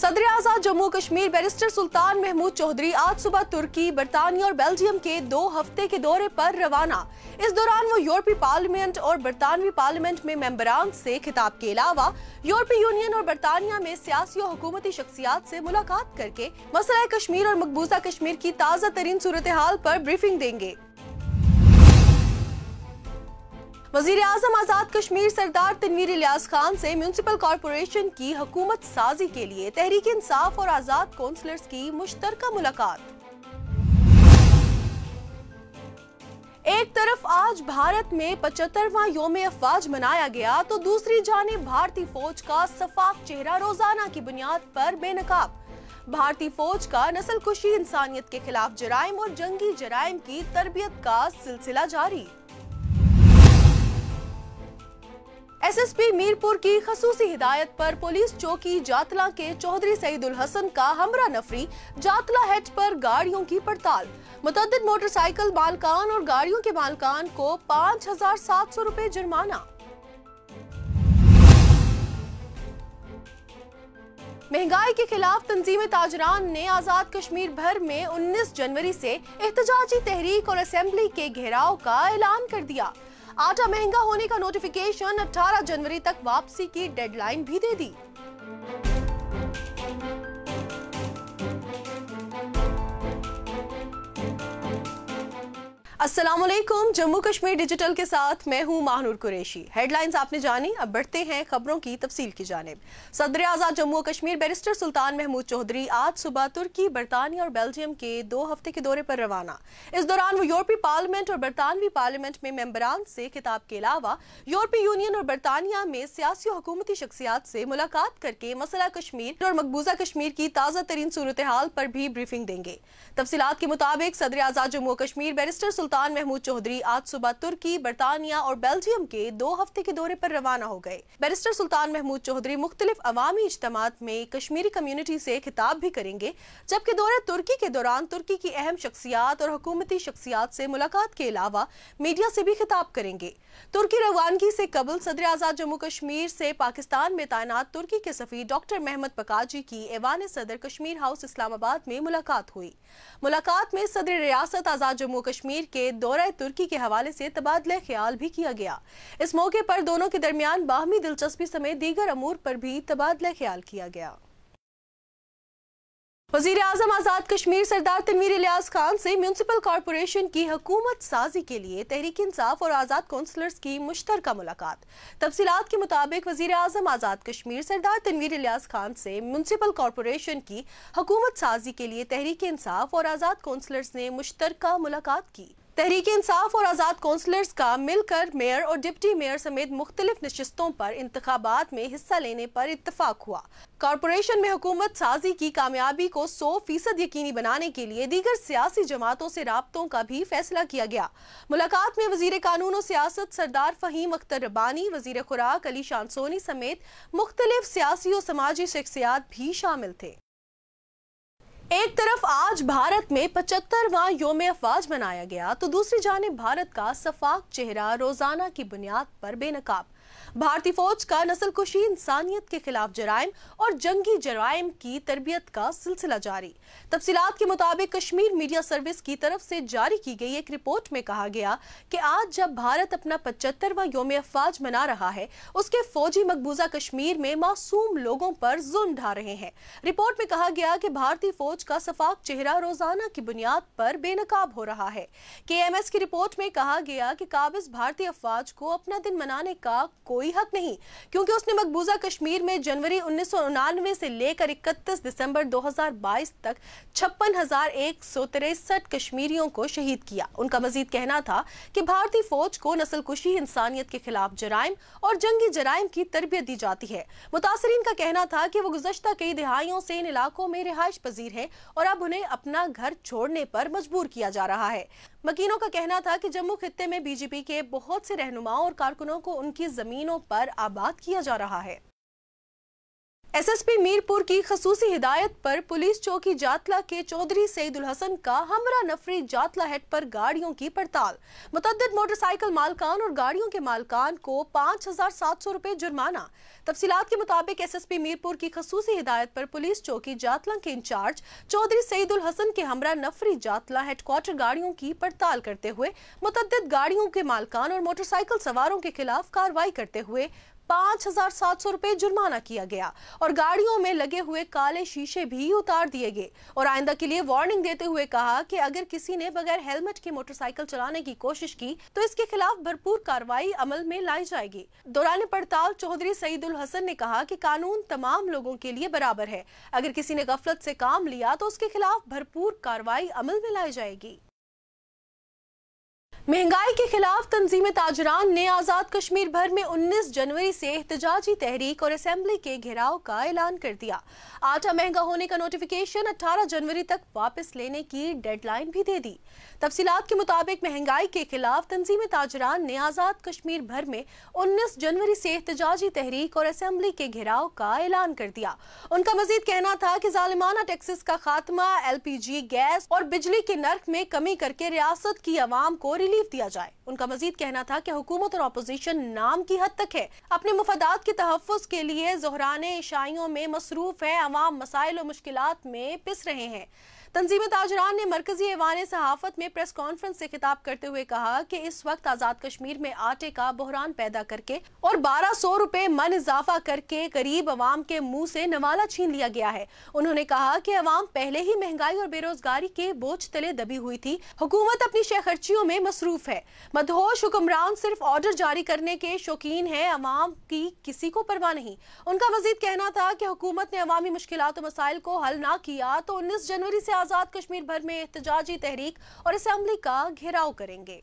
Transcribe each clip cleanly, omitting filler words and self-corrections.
सदर आज़ाद जम्मू कश्मीर बैरिस्टर सुल्तान महमूद चौधरी आज सुबह तुर्की, बरतानिया और बेल्जियम के 2 हफ्ते के दौरे पर रवाना। इस दौरान वो यूरोपीय पार्लियामेंट और बरतानवी पार्लियामेंट में मेंबरान से खिताब के अलावा यूरोपीय यूनियन और बरतानिया में सियासी और हुकूमती शख्सियात से मुलाकात करके मसला कश्मीर और मकबूजा कश्मीर की ताज़ा तरीन सूरत हाल पर ब्रीफिंग देंगे। वज़ीर आज़म आज़ाद कश्मीर सरदार तनवीर इलियास खान से म्यूनिसिपल कॉरपोरेशन की हुकूमत साजी के लिए तहरीक इंसाफ और आज़ाद कौंसलर्स की मुश्तरका मुलाकात। एक तरफ आज भारत में 75वां यौम अफवाज मनाया गया तो दूसरी जानिब भारतीय फौज का सफाक चेहरा रोजाना की बुनियाद पर बेनकाब। भारतीय फौज का नस्लकुशी, इंसानियत के खिलाफ जराइम और जंगी जराइम की तरबियत का सिलसिला जारी। एसएसपी मीरपुर की खसूसी हिदायत पर पुलिस चौकी जातला के चौधरी सईदुल हसन का हमरा नफरी जातला हेड पर गाड़ियों की पड़ताल। मुतअद्दिद मोटरसाइकिल मालकान और गाड़ियों के मालकान को 5,700 रुपए जुर्माना। महंगाई के खिलाफ तंजीम ताजरान ने आजाद कश्मीर भर में 19 जनवरी से एहतजाजी तहरीक और असेंबली के घेराव का ऐलान कर दिया। आटा महंगा होने का नोटिफिकेशन 18 जनवरी तक वापसी की डेडलाइन भी दे दी। अस्सलामुअलैकुम, जम्मू कश्मीर डिजिटल के साथ मैं हूं महानूर कुरैशी। हेडलाइंस आपने जानी, अब बढ़ते हैं खबरों की तफसील की जानिब। सदर आज़ाद जम्मू कश्मीर बैरिस्टर सुल्तान महमूद चौधरी आज सुबह तुर्की, बरतानिया और बेल्जियम के 2 हफ्ते के दौरे पर रवाना। इस दौरान वो यूरोपीय पार्लियामेंट और बरतानवी पार्लियामेंट में मेंबरान से खिताब के अलावा यूरोपीय यूनियन और बरतानिया में सियासी और हुकूमती शख्सियात से मुलाकात करके मसला कश्मीर और मकबूजा कश्मीर की ताज़ा तरीन सूरत हाल पर भी ब्रीफिंग देंगे। तफसीलात के मुताबिक सदर आज़ाद जम्मू कश्मीर बैरिस्टर सुल्तान महमूद चौधरी आज सुबह तुर्की, बरतानिया और बेल्जियम के 2 हफ्ते के दौरे पर रवाना हो गए। बैरिस्टर सुल्तान महमूद चौधरी मुख्तलिफ अवामी इज्तिमात में कश्मीरी कम्युनिटी से खिताब भी करेंगे, जबकि दौरे तुर्की के दौरान तुर्की की अहम शख्सियात और हुकूमती शख्सियात से मुलाकात के अलावा मीडिया से भी खिताब करेंगे। तुर्की रवानगी से कबल सदर आज़ाद जम्मू कश्मीर से पाकिस्तान में तैनात तुर्की के सफीर डॉक्टर महमद पकाजी की ऐवान सदर कश्मीर हाउस इस्लामाबाद में मुलाकात हुई। मुलाकात में सदर रियासत आज़ाद जम्मू कश्मीर के दौरा तुर्की के हवाले से तबादला ख्याल भी किया गया। इस मौके पर दोनों के दरमियान बाहमी दिलचस्पी समेत दीगर अमूर पर भी तबादला ख्याल किया गया। वज़ीर आज़म आज़ाद कश्मीर सरदार तनवीर इलियास खान से म्यूनिसिपल कॉरपोरेशन की हुकूमत साजी के लिए तहरीक इंसाफ और आज़ाद कौंसलर्स की मुश्तरका मुलाकात। तफसीलात के मुताबिक वज़ीर आज़म आज़ाद कश्मीर सरदार तनवीर इलियास खान से म्यूनिसिपल कॉरपोरेशन की हुकूमत साजी के लिए तहरीक इंसाफ और आज़ाद कौंसलर्स ने मुश्तरका मुलाकात की। तहरीक इंसाफ और आज़ाद कौंसलर्स का मिलकर मेयर और डिप्टी मेयर समेत मुख्तलिफ नशिस्तों पर इंतखाबात में हिस्सा लेने पर इत्तफाक हुआ। कॉरपोरेशन में हुकूमत साजी की कामयाबी को 100% यकीनी बनाने के लिए दीगर सियासी जमातों से राब्तों का भी फैसला किया गया। मुलाकात में वजीर कानून और सियासत सरदार फहीम अख्तर रब्बानी, वजीर खुराक अली शान सोनी समेत मुख्तलिफ सियासी और समाजी शख्सियात भी शामिल थे। एक तरफ आज भारत में 75वां यौम अफवाज मनाया गया तो दूसरी जानिब भारत का सफाक चेहरा रोजाना की बुनियाद पर बेनकाब। भारतीय फौज का नस्लकुशी, इंसानियत के खिलाफ जराइम और जंगी जराइम की तरबियत का सिलसिला जारी। तफसीलात के मुताबिक कश्मीर मीडिया सर्विस की तरफ से जारी की गई एक रिपोर्ट में कहा गया कि आज जब भारत अपना 75वां यौम अफवाज मना रहा है, उसके फौजी मकबूजा कश्मीर में मासूम लोगों पर जुल्म ढा रहे हैं। रिपोर्ट में कहा गया कि भारतीय फौज का सफाक चेहरा रोजाना की बुनियाद पर बेनकाब हो रहा है। KMS की रिपोर्ट में कहा गया कि काबिज भारतीय अफवाज को अपना दिन मनाने का कोई हक नहीं, क्योंकि उसने मकबूजा कश्मीर में जनवरी 1999 से लेकर 31 दिसंबर 2022 तक 56,163 कश्मीरियों को शहीद किया। उनका मजीद कहना था कि भारतीय फौज को नस्लकुशी, इंसानियत के खिलाफ जराइम और जंगी जराइम की तरबियत दी जाती है। मुतासरीन का कहना था कि वो गुज़श्ता कई दिहाइयों से इन इलाकों में रिहाइश पजीर है और अब उन्हें अपना घर छोड़ने पर मजबूर किया जा रहा है। मकीनों का कहना था कि जम्मू खित्ते में BJP के बहुत से रहनुमाओं और कारकुनों को उनकी जमीनों पर आबाद किया जा रहा है। SSP मीरपुर की खसूसी हिदायत पर पुलिस चौकी जातला के चौधरी सईदुल हसन का हमरा नफरी जातला हेड पर गाड़ियों की पड़ताल। मुतअद्दिद मोटरसाइकिल मालकान और गाड़ियों के मालकान को 5,700 रुपए जुर्माना। तफसीलात के मुताबिक SSP मीरपुर की खसूसी हिदायत पर पुलिस चौकी जातला के इंचार्ज चौधरी सईदुल हसन के हमरा नफरी जातला हेडक्वार्टर गाड़ियों की पड़ताल करते हुए मुतअद्दिद गाड़ियों के मालकान और मोटरसाइकिल सवारों के खिलाफ कार्रवाई करते हुए 5,700 रुपए जुर्माना किया गया और गाड़ियों में लगे हुए काले शीशे भी उतार दिए गए और आइंदा के लिए वार्निंग देते हुए कहा कि अगर किसी ने बगैर हेलमेट के मोटरसाइकिल चलाने की कोशिश की तो इसके खिलाफ भरपूर कार्रवाई अमल में लाई जाएगी। दौरान पड़ताल चौधरी सईदुल हसन ने कहा कि कानून तमाम लोगों के लिए बराबर है, अगर किसी ने गफलत से काम लिया तो उसके खिलाफ भरपूर कार्रवाई अमल में लाई जाएगी। महंगाई के खिलाफ तंजीम ताजरान ने आजाद कश्मीर भर में 19 जनवरी से एहतजाजी तहरीक और असेंबली के घेराव का ऐलान कर दिया। आटा महंगा होने का नोटिफिकेशन 18 जनवरी तक वापस लेने की डेडलाइन भी दे दी। तफसीलात के मुताबिक महंगाई के खिलाफ तंजीम ताजरान ने आजाद कश्मीर भर में 19 जनवरी से एहतजाजी तहरीक और असेंबली के घेराव का ऐलान कर दिया। उनका मजीद कहना था कि जालिमाना टैक्सेस का खात्मा, LPG गैस और बिजली के नर्ख में कमी करके रियासत की आवाम को दिया जाए। उनका मजीद कहना था कि हुकूमत और अपोजिशन नाम की हद तक है, अपने मुफादात के तहफ़्फ़ुज़ के लिए ज़ोहराने इशाइयों में मसरूफ है, अवाम मसाइल और मुश्किलात में पिस रहे हैं। तंजीम ताजरान ने मरकजी ऐवान सहाफत में प्रेस कॉन्फ्रेंस से खिताब करते हुए कहा कि इस वक्त आजाद कश्मीर में आटे का बहरान पैदा करके और 1200 रुपए मन इजाफा करके गरीब अवाम के मुंह से नवाला छीन लिया गया है। उन्होंने कहा कि अवाम पहले ही महंगाई और बेरोजगारी के बोझ तले दबी हुई थी, हुकूमत अपनी शहखर्चियों में मसरूफ है। मदहोश हुक्मरान सिर्फ ऑर्डर जारी करने के शौकीन है, अवाम की किसी को परवाह नहीं। उनका मजीद कहना था कि हुकूमत ने अवामी मुश्किलात और मसाइल को हल ना किया तो 19 जनवरी से आजाद कश्मीर भर में एहतजाजी तहरीक और असेंबली का घेराव करेंगे।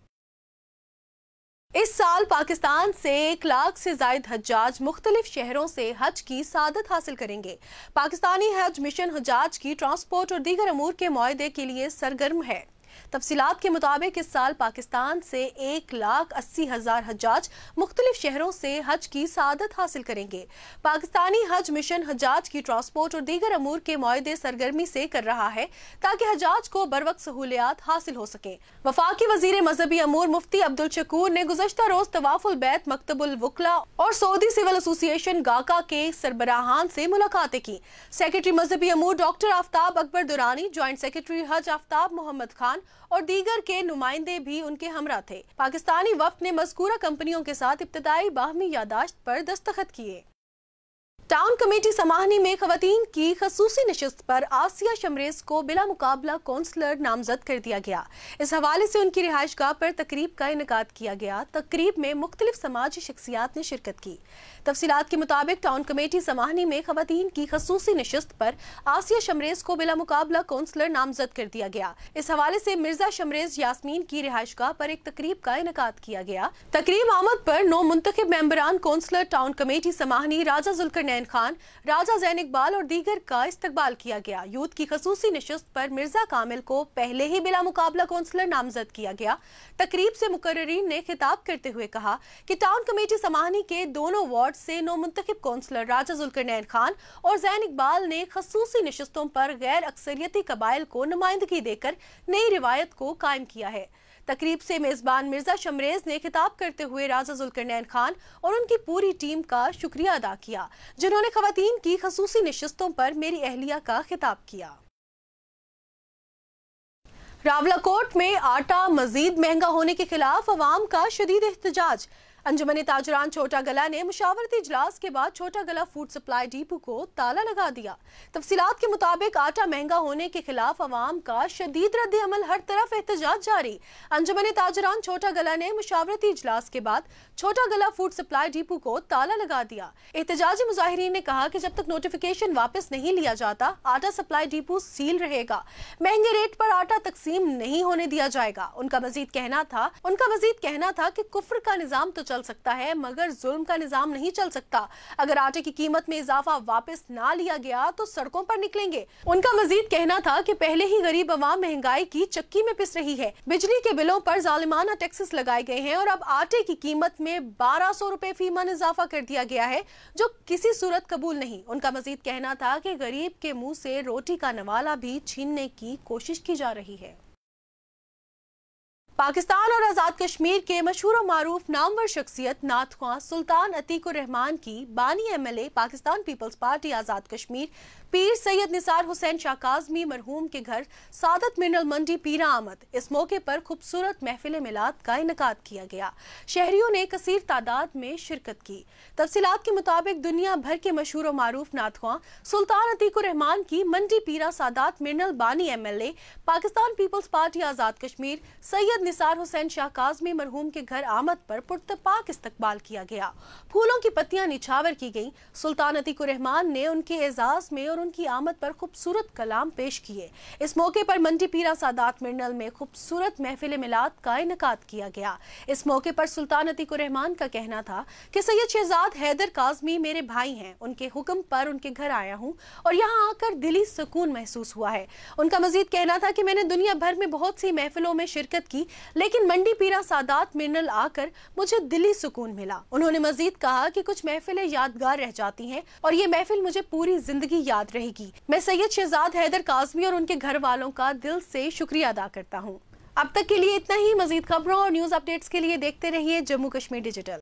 इस साल पाकिस्तान से 1 लाख से ज्यादा हज्जाज मुख्तलिफ शहरों से हज की सादत हासिल करेंगे। पाकिस्तानी हज मिशन हज्जाज की ट्रांसपोर्ट और दीगर अमूर के मुआहदे के लिए सरगर्म है। तफसीलात के मुताबिक इस साल पाकिस्तान से 1,80,000 हज्जाज मुख्तलिफ शहरों से हज की सादत हासिल करेंगे। पाकिस्तानी हज मिशन हज्जाज की ट्रांसपोर्ट और दीगर अमूर के मुआहदे सरगर्मी से कर रहा है ताकि हज्जाज को बरवक्त सहूलियात हासिल हो सके। वफाकी वजीर मजहबी अमूर मुफ्ती अब्दुल शकूर ने गुज़श्ता रोज तवाफुल बैत मकतबुल वुकला और सऊदी सिविल एसोसिएशन गाका के सरबराहान से मुलाकातें की। सेक्रेटरी मजहबी अमूर doctor Aftab Akbar Durrani, joint secretary Hajj Aftab Mohammad Khan और दीगर के नुमाइंदे भी उनके हमरा थे। पाकिस्तानी वफ्द ने मज़कूरा कंपनियों के साथ इब्तदाई बाहमी यादाश्त पर दस्तखत किए। टाउन कमेटी समाहनी में खवातीन की खसूसी नशिस्त पर आसिया शमरेज को बिला मुकाबला कौंसलर नामजद कर दिया गया। इस हवाले से उनकी रिहाइशगाह पर तकरीब का इनेकाद किया गया। तकरीब में मुख्तलिफ समाजी शख्सियात ने शिरकत की। तफसीलात के मुताबिक टाउन कमेटी समाहनी में खवातीन की खसूसी नशिस्त पर आसिया शमरेज को बिला मुकाबला कौंसलर नामजद कर दिया गया। इस हवाले से मिर्जा शमरेज यास्मीन की रिहाइशगाह पर एक तकरीब का इनेकाद किया गया। तकरीब आमद पर 9 मुंतखब मेंबरान कौंसलर टाउन कमेटी समाहनी राजा जुल्करनैन खान, राजा ज़ैन इकबाल और दीगर का इस्तकबाल किया गया। यूथ की खसूसी नशिस्त पर मिर्जा कामिल को पहले ही बिला मुकाबला कौंसलर नामजद किया गया। तकरीब से मुकर्ररीन ने खिताब करते हुए कहा कि टाउन कमेटी समाहनी के दोनों वार्ड से 9 मुंतखब कौंसलर राजा जुल्करनैन खान और ज़ैन इकबाल ने खसूसी नशिस्तों पर गैर अक्सरियती कबाइल को नुमाइंदगी देकर नई रिवायत को कायम किया है। तकरीब से मेजबान मिर्जा शमरेज ने खिताब करते हुए राजा जुल्करनैन खान और उनकी पूरी टीम का शुक्रिया अदा किया, जिन्होंने खवातीन की खसूसी नशिस्तों पर मेरी अहलिया का खिताब किया। रावलाकोट में आटा मजीद महंगा होने के खिलाफ अवाम का शदीद एहतजाज। अंजुमन ताजरान छोटा गला ने मुशावरती इजलास के बाद छोटा गला फूड सप्लाई डिपो को ताला लगा दिया। तफसीलात के मुताबिक आटा महंगा होने के खिलाफ अवाम का शदीद रद्द अमल, हर तरफ एहतजाज जारी। अंजुमन ताजरान छोटा गला ने मुशावरती इजलास के बाद छोटा गला फूड सप्लाई डिपो को ताला लगा दिया। एहतजाजी मुजाहिरीन ने कहा कि जब तक नोटिफिकेशन वापस नहीं लिया जाता आटा सप्लाई डिपो सील रहेगा, महंगे रेट पर आटा तकसीम नहीं होने दिया जाएगा। उनका मजीद कहना था कि कुफ्र का निजाम तो चल सकता है मगर जुल्म का निजाम नहीं चल सकता। अगर आटे की कीमत में इजाफा वापस ना लिया गया तो सड़कों पर निकलेंगे। उनका मजीद कहना था कि पहले ही गरीब अवाम महंगाई की चक्की में पिस रही है। बिजली के बिलों पर जालिमाना टैक्सेस लगाए गए हैं और अब आटे की कीमत में 1200 रुपए फी मन इजाफा कर दिया गया है, जो किसी सूरत कबूल नहीं। उनका मजीद कहना था कि गरीब के मुंह से रोटी का नवाला भी छीनने की कोशिश की जा रही है। पाकिस्तान और आज़ाद कश्मीर के मशहूर और मारूफ नामवर शख्सियत नात ख्वां सुल्तान अतीकुर रहमान की बानी MLA Pakistan peoples party Azad Kashmir पीर सैयद निसार हुसैन शाह काज़मी मरहूम के घर सादत मिनरल मंडी पीरा आमद। इस मौके पर खूबसूरत महफिल मिलाद का इनकाद किया गया। शहरियों ने कसीर तादाद में शिरकत की। तफसीलात के मुताबिक दुनिया भर के मशहूर और मारूफ नात ख्वां सुल्तान अतीकुर रहमान की मंडी पीरा सादात मिनरल बानी MLA Pakistan peoples party Azad Kashmir Syed Nisar Hussain Shah Kazmi मरहूम के घर आमद पर पुरतपाक इस्तकबाल किया गया। फूलों की पत्तियां निछावर की गईं। सुल्तान अतीकुर रहमान ने उनके एजाज में और उनकी आमद पर खूबसूरत कलाम पेश किए। इस मौके पर मंडी पीरा सादात मिनरल में खूबसूरत महफिल मिलाद का इनकाद किया गया। इस मौके पर सुल्तान अतीकुर रहमान का कहना था कि सैयद शहजाद हैदर काज़मी मेरे भाई हैं, उनके हुक्म पर उनके घर आया हूँ और यहाँ आकर दिली सुकून महसूस हुआ है। उनका मजीद कहना था कि मैंने दुनिया भर में बहुत सी महफिलों में शिरकत की, लेकिन मंडी पीरा सादात मिनरल आकर मुझे दिली सुकून मिला। उन्होंने मजीद कहा कि कुछ महफिलें यादगार रह जाती हैं और ये महफिल मुझे पूरी जिंदगी याद रहेगी। मैं सैयद शहजाद हैदर काज़मी और उनके घर वालों का दिल से शुक्रिया अदा करता हूँ। अब तक के लिए इतना ही। मजीद खबरों और न्यूज अपडेट्स के लिए देखते रहिए जम्मू कश्मीर डिजिटल।